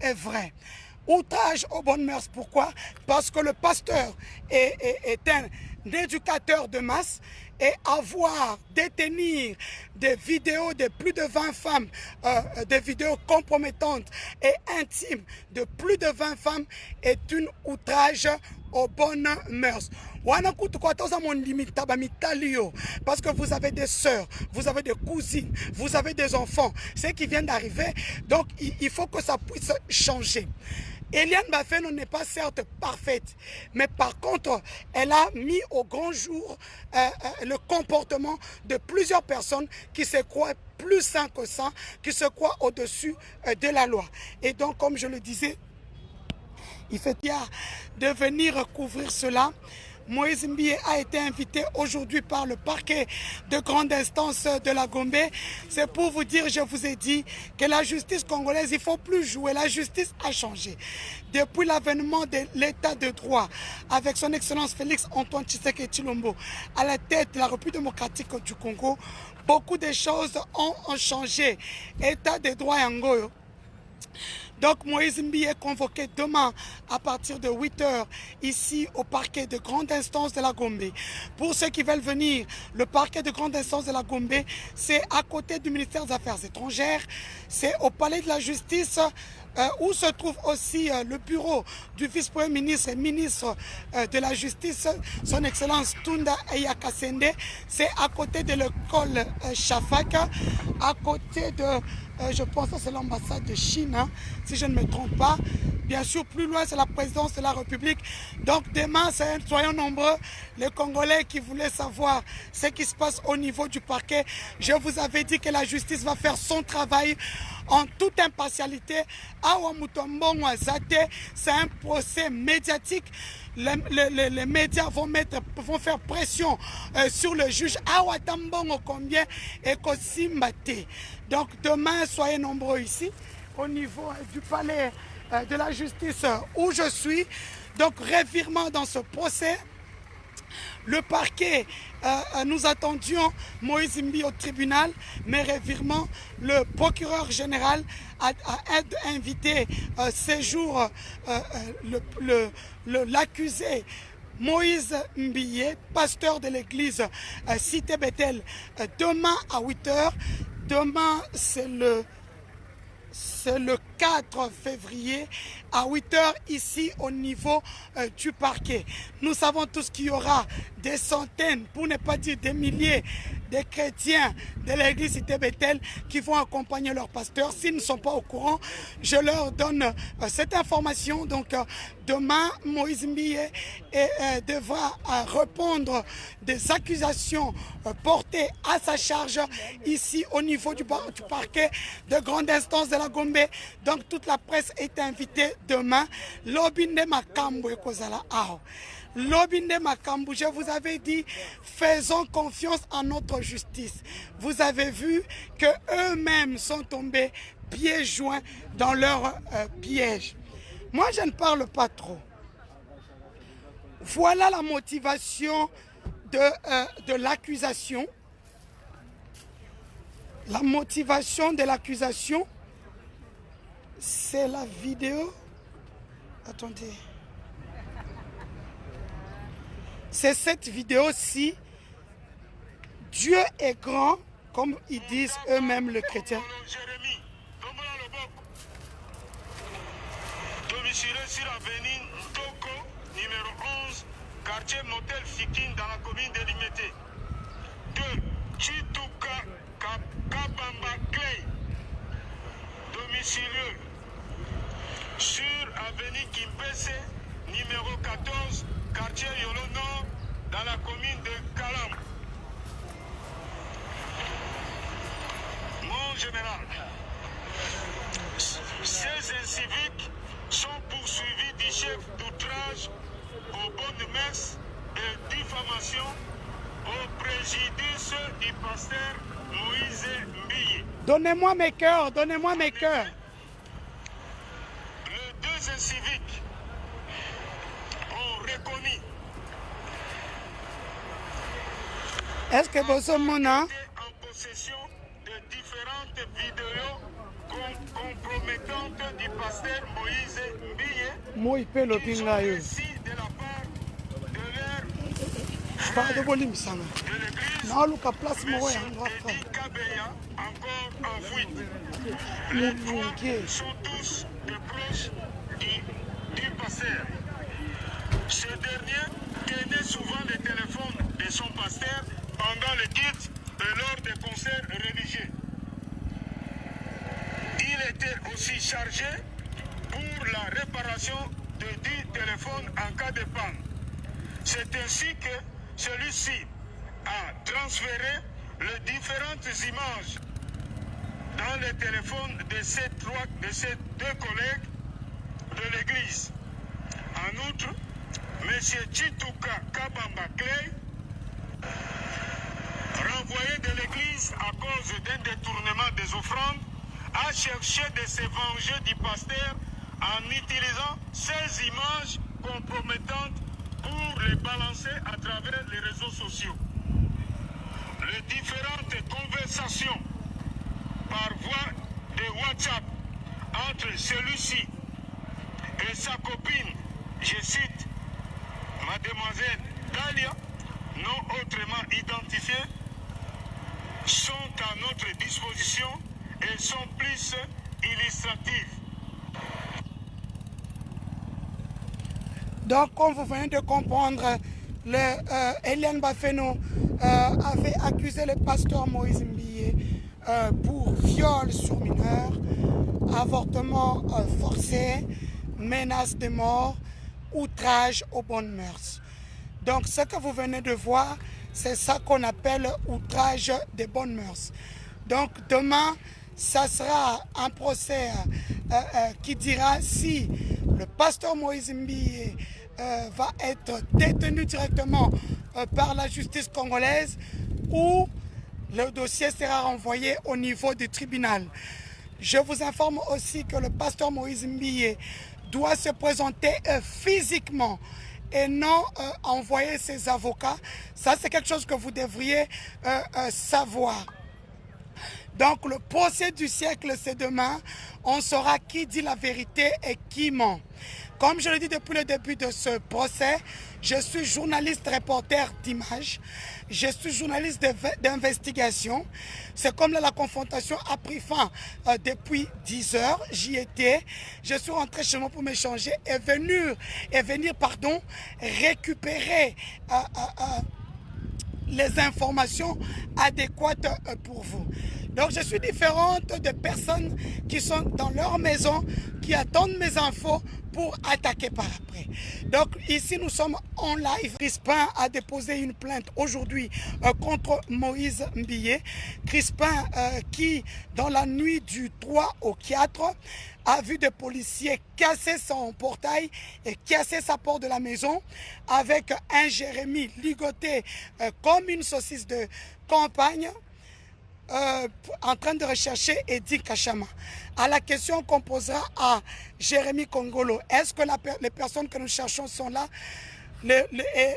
est vrai. Outrage aux bonnes mœurs, pourquoi? Parce que le pasteur est un éducateur de masse et avoir, détenir des vidéos de plus de 20 femmes, des vidéos compromettantes et intimes de plus de 20 femmes est une outrage aux bonnes mœurs. Parce que vous avez des sœurs, vous avez des cousines, vous avez des enfants, ce qui vient d'arriver, donc il faut que ça puisse changer. Eliane Bafeno n'est pas certes parfaite, mais par contre, elle a mis au grand jour le comportement de plusieurs personnes qui se croient plus sains que ça, qui se croient au-dessus de la loi. Et donc, comme je le disais, il fait bien de venir couvrir cela. Moïse Mbie a été invité aujourd'hui par le parquet de grande instance de la Gombe. C'est pour vous dire, je vous ai dit, que la justice congolaise, il ne faut plus jouer. La justice a changé. Depuis l'avènement de l'état de droit, avec son excellence Félix Antoine Tshisekedi Tshilombo à la tête de la République démocratique du Congo, beaucoup de choses ont changé. État de droit Yangoyo. Donc Moïse Mbie est convoqué demain à partir de 8 h ici au parquet de grande instance de la Gombe. Pour ceux qui veulent venir, le parquet de grande instance de la Gombe, c'est à côté du ministère des Affaires étrangères, c'est au palais de la justice, où se trouve aussi le bureau du vice-premier ministre et ministre de la Justice, son excellence Tunda Eyakasende. C'est à côté de l'école Shafak, à côté de, je pense que c'est l'ambassade de Chine, hein, si je ne me trompe pas. Bien sûr, plus loin, c'est la présidence de la République. Donc demain, soyons nombreux, les Congolais qui voulaient savoir ce qui se passe au niveau du parquet. Je vous avais dit que la justice va faire son travail en toute impartialité. Awa Mutombongo Azate, c'est un procès médiatique. Les médias vont faire pression sur le juge. Awa Tambongo combien et Kosimbate. Donc demain, soyez nombreux ici, au niveau du palais de la justice où je suis. Donc revirement dans ce procès. Le parquet, nous attendions Moïse Mbie au tribunal, mais revirement, le procureur général a invité ces jours l'accusé Moïse Mbie, pasteur de l'église Cité Bethel, demain à 8 h. Demain, c'est le 4 février à 8 h ici au niveau du parquet. Nous savons tous qu'il y aura des centaines, pour ne pas dire des milliers de chrétiens de l'église Cité Bethel qui vont accompagner leur pasteur. S'ils ne sont pas au courant, je leur donne cette information. Donc demain, Moïse Mbie devra répondre des accusations portées à sa charge ici au niveau du parquet de grande instance de la Gombe. Donc toute la presse est invitée demain. Lobinde Makambo et Kozala Ao. Lobinde Makambo, je vous avais dit, faisons confiance en notre justice. Vous avez vu que eux-mêmes sont tombés pieds joints dans leur piège. Moi, je ne parle pas trop. Voilà la motivation de l'accusation. La motivation de l'accusation, c'est la vidéo. Attendez. C'est cette vidéo-ci. Dieu est grand, comme ils disent eux-mêmes les chrétiens. Domicile sur l'avenue Toko, numéro 11, quartier Motel Fikin dans la commune de Limete. 2. Chituka Kabamba Clay. Domicile sur avenue Kimpese, numéro 14, quartier Yolo Nord, dans la commune de Kalam. Mon général, ces inciviques sont poursuivis du chef d'outrage aux bonnes mœurs et diffamation au préjudice du pasteur Moïse Mbie. Donnez-moi mes cœurs, donnez-moi mes cœurs. Les deux inciviques ont reconnu. Est-ce que vous êtes mon en possession de différentes vidéos compromettante du pasteur Moïse Mbiye, Moi, il peut le qui sont pingayo. récits de la part de leur Pas de volume, ça. de l'église, Non, Luca, place M. moi, Eddie Kabeya, encore en fuite. Mon Les trois Dieu. sont tous des proches du pasteur. Ce dernier tenait souvent le téléphone de son pasteur pendant les cultes et lors des concerts religieux. Il était aussi chargé pour la réparation de 10 téléphones en cas de panne. C'est ainsi que celui-ci a transféré les différentes images dans les téléphones de ces deux collègues de l'église. En outre, M. Chituka Kabamba Clay, renvoyé de l'église à cause d'un détournement des offrandes, a cherché de se venger du pasteur en utilisant ces images compromettantes pour les balancer à travers les réseaux sociaux. Les différentes conversations par voie de WhatsApp entre celui-ci et sa copine, je cite, Mademoiselle Dalia, non autrement identifiée, sont à notre disposition et sont plus illustratives. Donc, comme vous venez de comprendre, Eliane Bafeno avait accusé le pasteur Moïse Mbiye pour viol sur mineur, avortement forcé, menace de mort, outrage aux bonnes mœurs. Donc, ce que vous venez de voir, c'est ça qu'on appelle outrage des bonnes mœurs. Donc, demain, ça sera un procès qui dira si le pasteur Moïse Mbiye va être détenu directement par la justice congolaise ou le dossier sera renvoyé au niveau du tribunal. Je vous informe aussi que le pasteur Moïse Mbiye doit se présenter physiquement et non envoyer ses avocats. Ça, c'est quelque chose que vous devriez savoir. Donc, le procès du siècle, c'est demain. On saura qui dit la vérité et qui ment. Comme je le dis depuis le début de ce procès, je suis journaliste reporter d'images. Je suis journaliste d'investigation. C'est comme là, la confrontation a pris fin depuis 10 heures. J'y étais. Je suis rentré chez moi pour m'échanger et venir récupérer les informations adéquates pour vous. Donc, je suis différente des personnes qui sont dans leur maison, qui attendent mes infos pour attaquer par après. Donc, ici, nous sommes en live. Crispin a déposé une plainte aujourd'hui contre Moïse Mbiye. Crispin qui, dans la nuit du 3 au 4, a vu des policiers casser son portail et casser sa porte de la maison avec un Jérémy ligoté comme une saucisse de campagne. En train de rechercher Eddie Kachama. À la question qu'on posera à Jérémy Kongolo, est-ce que les personnes que nous cherchons sont là?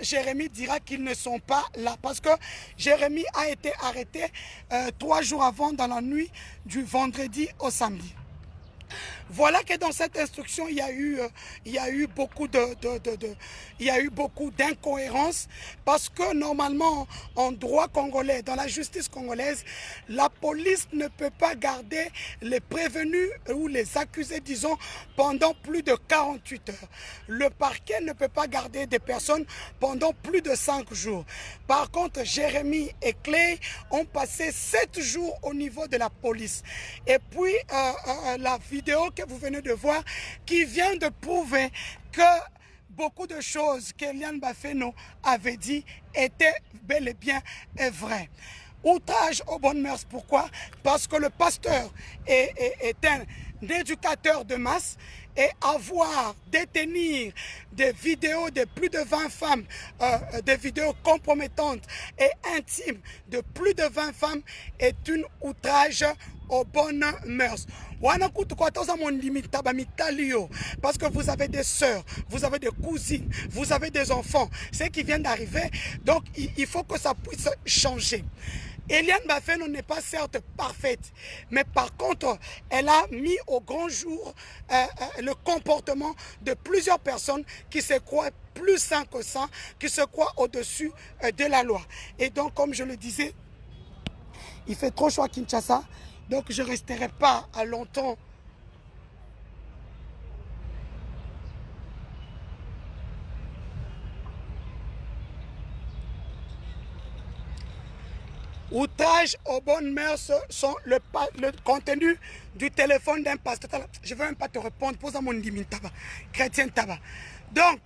Jérémy dira qu'ils ne sont pas là parce que Jérémy a été arrêté 3 jours avant, dans la nuit du vendredi au samedi. Voilà que dans cette instruction, il y a eu beaucoup d'incohérences parce que normalement, en droit congolais, dans la justice congolaise, la police ne peut pas garder les prévenus ou les accusés, disons, pendant plus de 48 heures. Le parquet ne peut pas garder des personnes pendant plus de 5 jours. Par contre, Jérémy et Clay ont passé 7 jours au niveau de la police. Et puis, la vidéo que vous venez de voir qui vient de prouver que beaucoup de choses qu'Eliane Bafeno avait dit étaient bel et bien vraies. Outrage aux bonnes mœurs, pourquoi? Parce que le pasteur est un éducateur de masse et détenir des vidéos de plus de 20 femmes, des vidéos compromettantes et intimes de plus de 20 femmes est un outrage aux bonnes mœurs. Parce que vous avez des sœurs, vous avez des cousines, vous avez des enfants, ce qui vient d'arriver. Donc il faut que ça puisse changer. Eliane Bafeno n'est pas certes parfaite, mais par contre, elle a mis au grand jour le comportement de plusieurs personnes qui se croient plus sains que ça, qui se croient au-dessus de la loi. Et donc, comme je le disais, il fait trop chaud à Kinshasa, donc je ne resterai pas à longtemps. Outrage aux bonnes mœurs sont le contenu du téléphone d'un pasteur. Je ne veux même pas te répondre, pose à mon dimin tabac, chrétien tabac. Donc,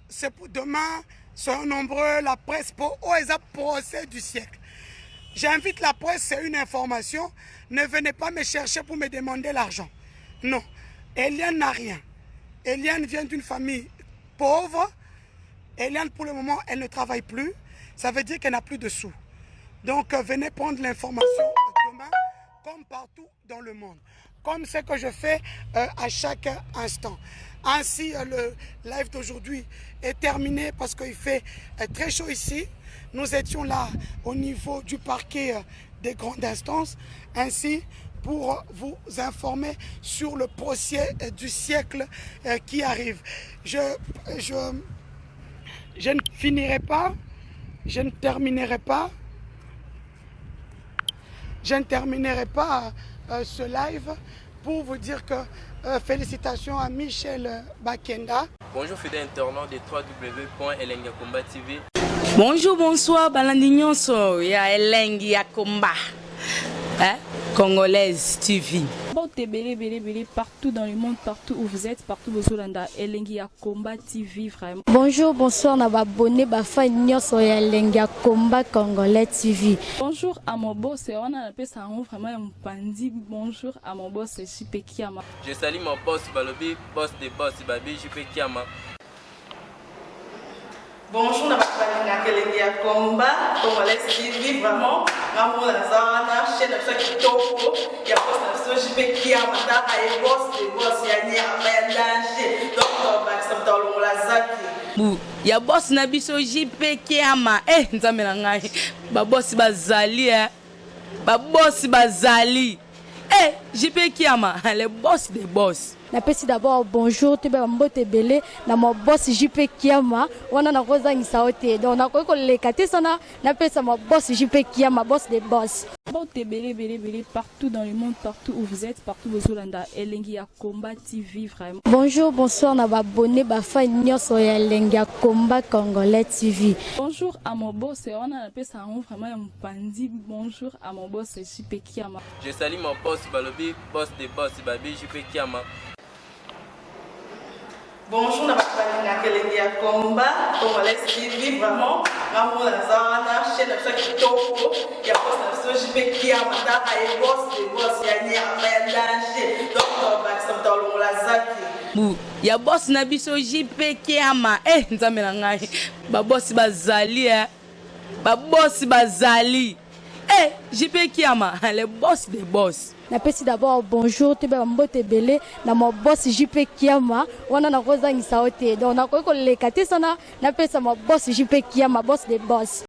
c'est pour demain, soyons nombreux, la presse pour OESA procès du siècle. J'invite la presse, c'est une information. Ne venez pas me chercher pour me demander l'argent. Non, Eliane n'a rien. Eliane vient d'une famille pauvre. Eliane, pour le moment, elle ne travaille plus. Ça veut dire qu'elle n'a plus de sous. Donc, venez prendre l'information demain, comme partout dans le monde. Comme ce que je fais à chaque instant. Ainsi, le live d'aujourd'hui est terminé parce qu'il fait très chaud ici. Nous étions là au niveau du parquet des grandes instances. Ainsi, pour vous informer sur le procès du siècle qui arrive. Je ne finirai pas, je ne terminerai pas. Je ne terminerai pas ce live pour vous dire que félicitations à Michel Bakenda. Bonjour fidèles internautes de www.elengiakomba TV. Bonjour, bonsoir, Balandignon ya Elengiakomba, Congolaise TV. Bon, t'es belé partout dans le monde, partout où vous êtes, partout où vous êtes, Elengiakomba TV, vraiment. Bonjour, bonsoir, on va abonner à Elengiakomba Congolais TV. Bonjour à mon boss, on a appelé ça vraiment un pandi. Bonjour à mon boss, JP Kiama. Je salue mon boss Balobi, boss de boss Babi, JP Kiama. Bonjour, on va Elengiakomba Congolais TV, vraiment. Maman Lazana, chaîne de qui topo, il y a pas de JP Kiama, et boss de boss, il y a un danger. Donc, on va accepter le Lazaki. Ya boss na biso JP Kiama nzambe na ngai ba boss bazali ba boss bazali JP Kiama le boss des boss. Napesi d'abord bonjour te ba mbote belé na mo boss JP Kiama wana na kozangisa ote donc na ko lekate sana napesa mo boss JP Kiama boss des boss. Bon, t'es belé partout dans le monde, partout où vous êtes, partout où vous êtes, Elengiakomba TV, vraiment. Bonjour, bonsoir, on va abonner à Elengiakomba Congolais TV. Bonjour à mon boss, on a appelé ça vraiment un pandi. Bonjour à mon boss, JP Kiama. Je salue mon boss Balobi, boss de boss Babi, JP Kiama. Bonjour, on va Elengiakomba Congolais TV, vraiment. Maman Lazana, chaîne de qui topo, il y a pas de JP Kiama, et boss de boss, il y a un danger. Donc, on va accepter le Lazaki. Ya boss na biso JP Kiama nzambe na ngai ba boss bazali ba boss bazali JP Kiama le boss des boss. Napesi d'abord bonjour te ba mbote belé na mo boss JP Kiama wana na kozangisa ote donc na ko lekate sana napesa mo boss JP Kiama boss des boss.